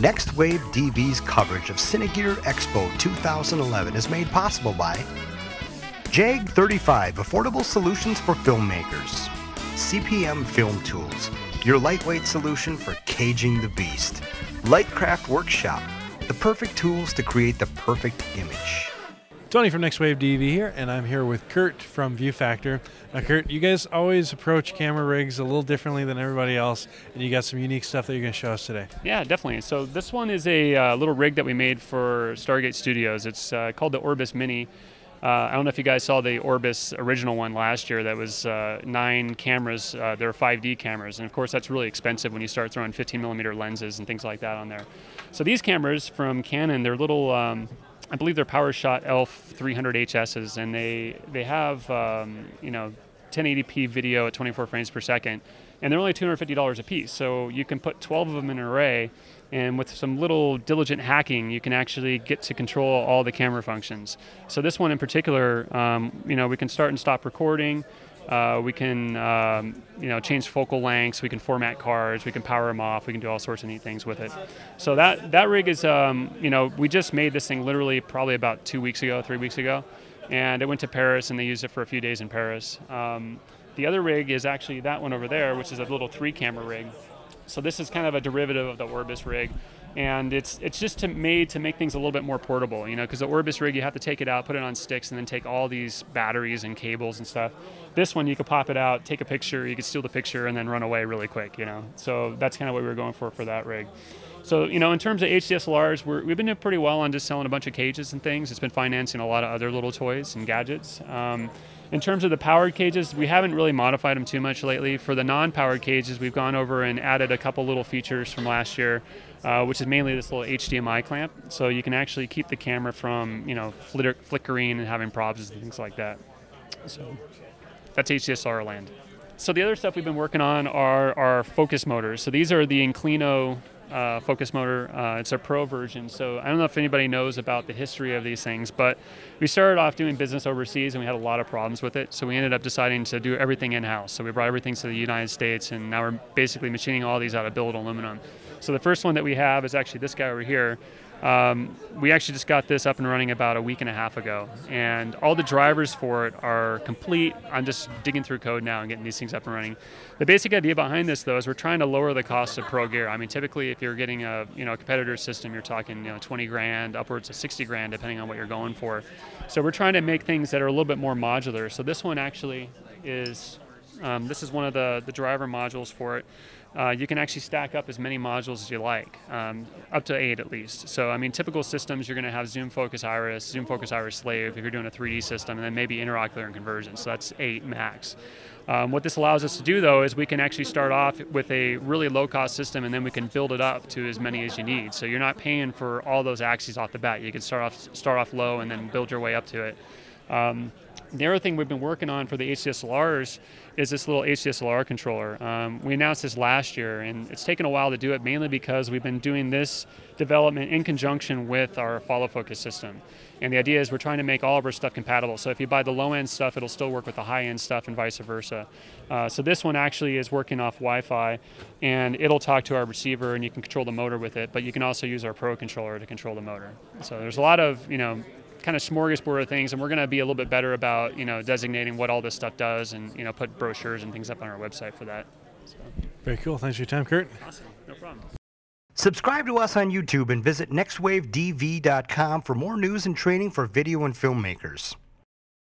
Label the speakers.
Speaker 1: Next Wave DV's coverage of Cine Gear Expo 2011 is made possible by JAG 35 Affordable Solutions for Filmmakers, CPM Film Tools, your lightweight solution for caging the beast, Lightcraft Workshop, the perfect tools to create the perfect image.
Speaker 2: Tony from Next Wave DV here, and I'm here with Curt from View Factor. Now, Curt, you guys always approach camera rigs a little differently than everybody else, and you got some unique stuff that you're going to show us today.
Speaker 3: Yeah, definitely. So this one is a little rig that we made for Stargate Studios. It's called the Orbis Mini. I don't know if you guys saw the Orbis original one last year. That was 9 cameras. They're 5D cameras, and of course that's really expensive when you start throwing 15mm lenses and things like that on there. So these cameras from Canon, they're little, I believe they're PowerShot ELPH 300HSs, and they have 1080p video at 24 frames per second, and they're only $250 a piece. So you can put 12 of them in an array, and with some little diligent hacking, you can actually get to control all the camera functions. So this one in particular, we can start and stop recording. We can change focal lengths, we can format cards, we can power them off, we can do all sorts of neat things with it. So that rig is, we just made this thing literally probably about 3 weeks ago, and it went to Paris and they used it for a few days in Paris. The other rig is actually that one over there, which is a little 3-camera rig. So this is kind of a derivative of the Orbis rig, and it's just made to make things a little bit more portable, because the Orbis rig, you have to take it out, put it on sticks, and then take all these batteries and cables and stuff. This one, you could pop it out, take a picture, you could steal the picture, and then run away really quick, So that's kind of what we were going for that rig. So, in terms of HDSLRs, we've been doing pretty well on just selling a bunch of cages and things. It's been financing a lot of other little toys and gadgets. In terms of the powered cages, we haven't really modified them too much lately. For the non-powered cages, we've gone over and added a couple little features from last year, which is mainly this little HDMI clamp. So you can actually keep the camera from, flickering and having problems and things like that. So that's HDSLR land. So the other stuff we've been working on are our focus motors. So these are the Inclino focus motor. It's a pro version. So I don't know if anybody knows about the history of these things, but we started off doing business overseas and we had a lot of problems with it. So we ended up deciding to do everything in-house. So we brought everything to the United States, and now we're basically machining all these out of billet aluminum. So the first one that we have is actually this guy over here. We actually just got this up and running about a week and a half ago, and all the drivers for it are complete. I'm just digging through code now and getting these things up and running. The basic idea behind this, though, is we're trying to lower the cost of pro gear. I mean, typically, if you're getting a competitor system, you're talking 20 grand, upwards of 60 grand, depending on what you're going for. So we're trying to make things that are a little bit more modular. So this one actually is. This is one of the driver modules for it. You can actually stack up as many modules as you like, up to 8 at least. So, I mean, typical systems, you're going to have zoom, focus, iris slave if you're doing a 3D system, and then maybe interocular and conversion. So that's 8 max. What this allows us to do, though, is we can actually start off with a really low-cost system, and then we can build it up to as many as you need. So you're not paying for all those axes off the bat. You can start off low and then build your way up to it. The other thing we've been working on for the HDSLRs is this little HDSLR controller. We announced this last year, and it's taken a while to do it, mainly because we've been doing this development in conjunction with our follow focus system. And the idea is we're trying to make all of our stuff compatible. So if you buy the low-end stuff, it'll still work with the high-end stuff and vice versa. So this one actually is working off Wi-Fi, and it'll talk to our receiver, and you can control the motor with it, but you can also use our Pro controller to control the motor. So there's a lot of, kind of smorgasbord of things, and we're going to be a little bit better about designating what all this stuff does, and put brochures and things up on our website for that. So.
Speaker 2: Very cool. Thanks for your time, Curt.
Speaker 3: Awesome. No problem.
Speaker 1: Subscribe to us on YouTube and visit nextwavedv.com for more news and training for video and filmmakers.